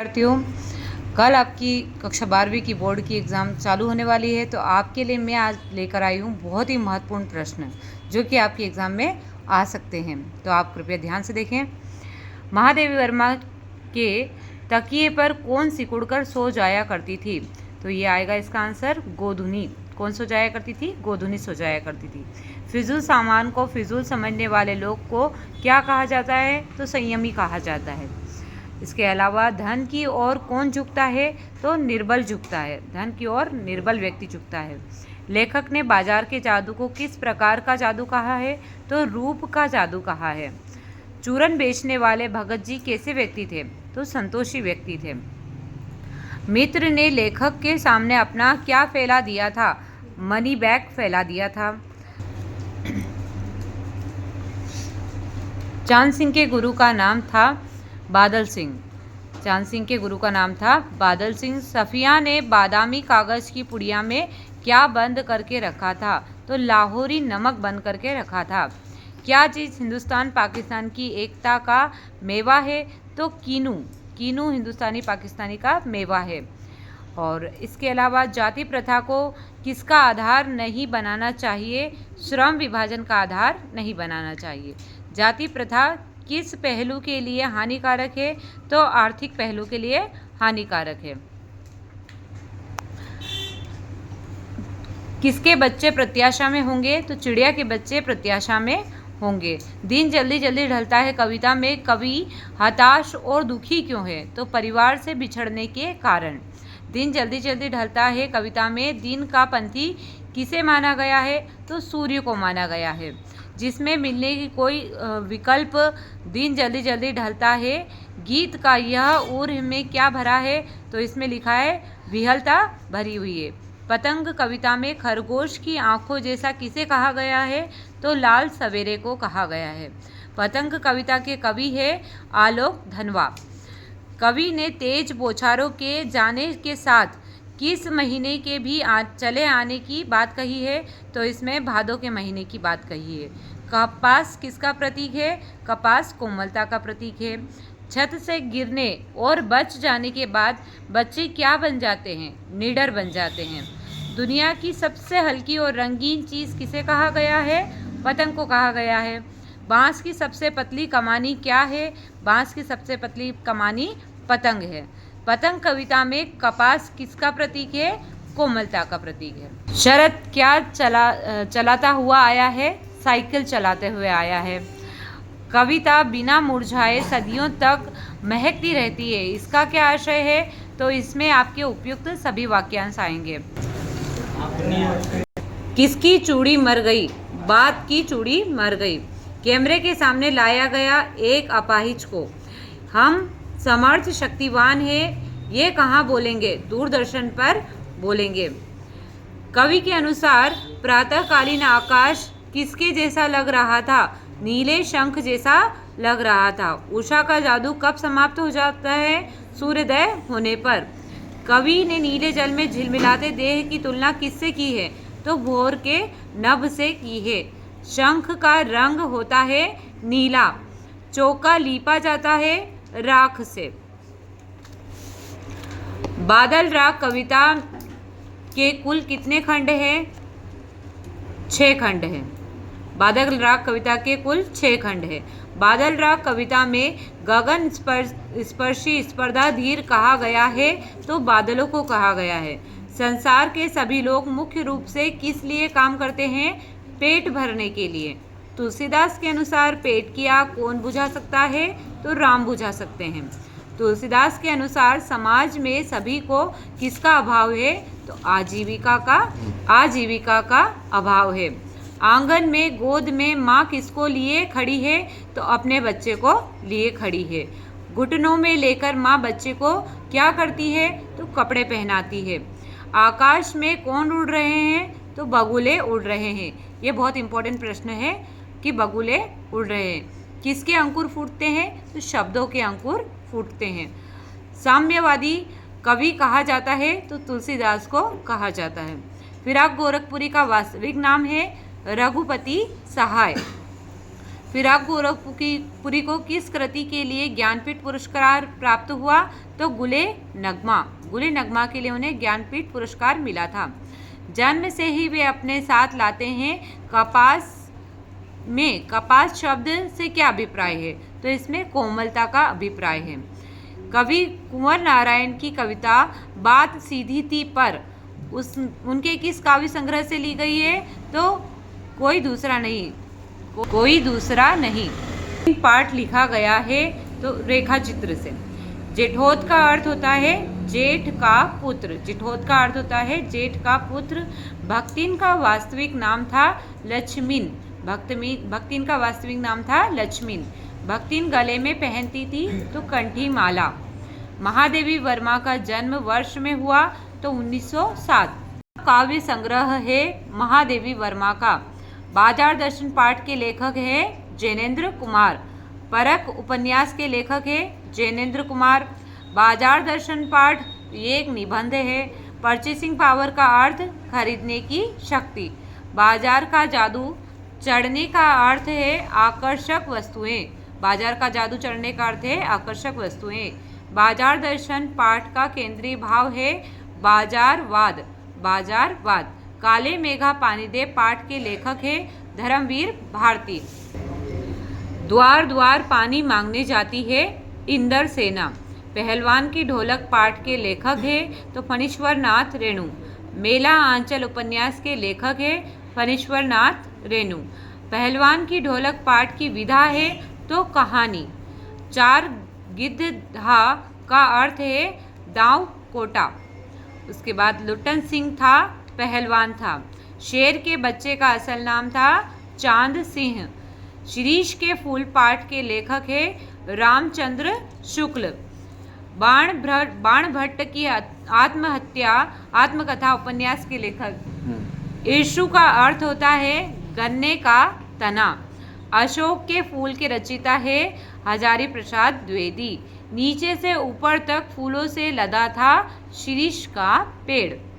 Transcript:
विद्यार्थियों, कल आपकी कक्षा 12वीं की बोर्ड की एग्ज़ाम चालू होने वाली है। तो आपके लिए मैं आज लेकर आई हूँ बहुत ही महत्वपूर्ण प्रश्न जो कि आपकी एग्ज़ाम में आ सकते हैं। तो आप कृपया ध्यान से देखें। महादेवी वर्मा के तकिए पर कौन सिकुड़कर सो जाया करती थी? तो ये आएगा इसका आंसर गोधुनी। कौन सो जाया करती थी? गोधुनी सो जाया करती थी। फिजूल सामान को फिजूल समझने वाले लोग को क्या कहा जाता है? तो संयमी कहा जाता है। इसके अलावा धन की ओर कौन झुकता है? तो निर्बल झुकता है। धन की ओर निर्बल व्यक्ति झुकता है। लेखक ने बाजार के जादू को किस प्रकार का जादू कहा है? तो रूप का जादू कहा है। चूरन बेचने वाले भगत जी कैसे व्यक्ति थे? तो संतोषी व्यक्ति थे। मित्र ने लेखक के सामने अपना क्या फैला दिया था? मनी बैग फैला दिया था। चांद सिंह के गुरु का नाम था बादल सिंह। चांद सिंह के गुरु का नाम था बादल सिंह। सफिया ने बादामी कागज की पुड़िया में क्या बंद करके रखा था? तो लाहौरी नमक बंद करके रखा था। क्या चीज़ हिंदुस्तान पाकिस्तान की एकता का मेवा है? तो कीनू। कीनू हिंदुस्तानी पाकिस्तानी का मेवा है। और इसके अलावा जाति प्रथा को किसका आधार नहीं बनाना चाहिए? श्रम विभाजन का आधार नहीं बनाना चाहिए। जाति प्रथा किस पहलू के लिए हानिकारक है? तो आर्थिक पहलू के लिए हानिकारक है। किसके बच्चे प्रत्याशा में होंगे? तो चिड़िया के बच्चे प्रत्याशा में होंगे। दिन जल्दी जल्दी ढलता है कविता में कवि हताश और दुखी क्यों है? तो परिवार से बिछड़ने के कारण। दिन जल्दी जल्दी ढलता है कविता में दिन का पंथी किसे माना गया है? तो सूर्य को माना गया है। जिसमें मिलने की कोई विकल्प दिन जल्दी जल्दी ढलता है। गीत का यह उर्ह में क्या भरा है? तो इसमें लिखा है विहलता भरी हुई है। पतंग कविता में खरगोश की आंखों जैसा किसे कहा गया है? तो लाल सवेरे को कहा गया है। पतंग कविता के कवि है आलोक धनवा। कवि ने तेज बौछारों के जाने के साथ किस महीने के भी चले आने की बात कही है? तो इसमें भादों के महीने की बात कही है। कपास किसका प्रतीक है? कपास कोमलता का प्रतीक है। छत से गिरने और बच जाने के बाद बच्चे क्या बन जाते हैं? निडर बन जाते हैं। दुनिया की सबसे हल्की और रंगीन चीज़ किसे कहा गया है? पतंग को कहा गया है। बांस की सबसे पतली कमानी क्या है? बांस की सबसे पतली कमानी पतंग है। पतंग कविता में कपास किसका प्रतीक है? कोमलता का प्रतीक है। शरद क्या चलाता हुआ आया है? साइकिल चलाते हुए आया है। कविता बिना मुरझाए सदियों तक महकती रहती है, इसका क्या आशय है? तो इसमें आपके उपयुक्त सभी वाक्यांश आएंगे। किसकी चूड़ी मर गई? बात की चूड़ी मर गई। कैमरे के सामने लाया गया एक अपाहिज को हम समर्थ शक्तिवान है ये कहाँ बोलेंगे? दूरदर्शन पर बोलेंगे। कवि के अनुसार प्रातःकालीन आकाश किसके जैसा लग रहा था? नीले शंख जैसा लग रहा था। उषा का जादू कब समाप्त हो जाता है? सूर्योदय होने पर। कवि ने नीले जल में झिलमिलाते देह की तुलना किससे की है? तो भोर के नभ से की है। शंख का रंग होता है नीला। चौका लीपा जाता है राख से। बादल राग कविता के कुल कितने खंड हैं? 6 खंड हैं। बादल राग कविता के कुल 6 खंड है। बादल राग कविता में गगन स्पर्शी स्पर्धा धीर कहा गया है तो बादलों को कहा गया है। संसार के सभी लोग मुख्य रूप से किस लिए काम करते हैं? पेट भरने के लिए। तुलसीदास के अनुसार पेट की आग कौन बुझा सकता है? तो राम बुझा सकते हैं। तुलसीदास के अनुसार समाज में सभी को किसका अभाव है? तो आजीविका का अभाव है। आंगन में गोद में माँ किसको लिए खड़ी है? तो अपने बच्चे को लिए खड़ी है। घुटनों में लेकर माँ बच्चे को क्या करती है? तो कपड़े पहनाती है। आकाश में कौन उड़ रहे हैं? तो बगुले उड़ रहे हैं। ये बहुत इंपॉर्टेंट प्रश्न है कि बगुले उड़ रहे हैं। किसके अंकुर फूटते हैं? तो शब्दों के अंकुर फूटते हैं। साम्यवादी कवि कहा जाता है? तो तुलसीदास को कहा जाता है। फिराक गोरखपुरी का वास्तविक नाम है रघुपति सहाय। फिराक गोरखपुरी को किस कृति के लिए ज्ञानपीठ पुरस्कार प्राप्त हुआ? तो गुले नगमा के लिए उन्हें ज्ञानपीठ पुरस्कार मिला था। जन्म से ही वे अपने साथ लाते हैं कपास शब्द से क्या अभिप्राय है? तो इसमें कोमलता का अभिप्राय है। कवि कुंवर नारायण की कविता बात सीधी थी पर उनके किस काव्य संग्रह से ली गई है? तो कोई दूसरा नहीं। पाठ लिखा गया है तो रेखा चित्र से। जेठोत का अर्थ होता है जेठ का पुत्र। भक्तिन का वास्तविक नाम था लक्ष्मीन। भक्तिन गले में पहनती थी तो कंठी माला। महादेवी वर्मा का जन्म वर्ष में हुआ तो 1907। काव्य संग्रह है महादेवी वर्मा का। बाजार दर्शन पाठ के लेखक है जैनेन्द्र कुमार। परख उपन्यास के लेखक है जैनेन्द्र कुमार। बाजार दर्शन पाठ ये एक निबंध है। परचेसिंग पावर का अर्थ खरीदने की शक्ति। बाजार का जादू चढ़ने का अर्थ है आकर्षक वस्तुएं। बाजार दर्शन पाठ का केंद्रीय भाव है बाजारवाद। काले मेघा पानीदे पाठ के लेखक है धर्मवीर भारती। द्वार द्वार पानी मांगने जाती है इंदर सेना। पहलवान की ढोलक पाठ के लेखक है तो फणीश्वर नाथ रेणु। मेला आंचल उपन्यास के लेखक है फणीश्वर नाथ रेणु। पहलवान की ढोलक पाठ की विधा है तो कहानी। चार गिद्धहा का अर्थ है दांव कोटा। उसके बाद लुट्टन सिंह था पहलवान था। शेर के बच्चे का असल नाम था चांद सिंह। शिरीष के फूल पाठ के लेखक है रामचंद्र शुक्ल। बाण भट्ट की आत्मकथा उपन्यास के लेखक। ईशु का अर्थ होता है गन्ने का तना। अशोक के फूल के रचयिता है हजारी प्रसाद द्विवेदी। नीचे से ऊपर तक फूलों से लदा था शिरीष का पेड़।